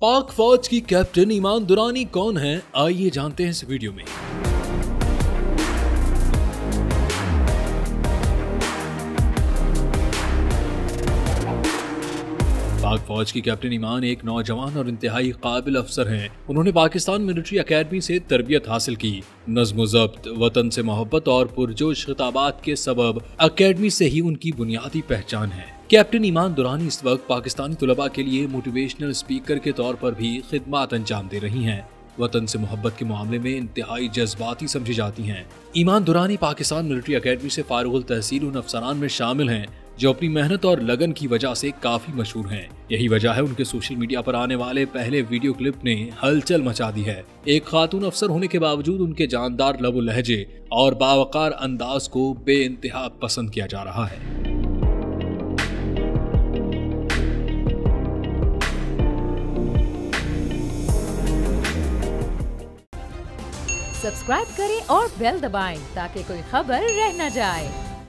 पाक फौज की कैप्टन ईमान दुरानी कौन है, आइए जानते हैं इस वीडियो में। पाक फौज की कैप्टन ईमान एक नौजवान और इंतहाई काबिल अफसर हैं। उन्होंने पाकिस्तान मिलिट्री एकेडमी से तरबियत हासिल की। नज़्म ज़ब्त, वतन से मोहब्बत और पुरजोश खिताबात के सबब एकेडमी से ही उनकी बुनियादी पहचान है। कैप्टन ईमान दुरानी इस वक्त पाकिस्तानी तुलबा के लिए मोटिवेशनल स्पीकर के तौर पर भी खिदमत अंजाम दे रही हैं। वतन से मोहब्बत के मामले में इंतहाई जज्बाती समझी जाती हैं। ईमान दुरानी पाकिस्तान मिलिट्री एकेडमी से फारुगुल तहसील उन अफसरान में शामिल हैं जो अपनी मेहनत और लगन की वजह से काफी मशहूर हैं। यही वजह है उनके सोशल मीडिया पर आने वाले पहले वीडियो क्लिप ने हलचल मचा दी है। एक खातून अफसर होने के बावजूद उनके जानदार लबो लहजे और बावकार अंदाज को बेइंतहा पसंद किया जा रहा है। सब्सक्राइब करें और बेल दबाएं ताकि कोई खबर रह न जाए।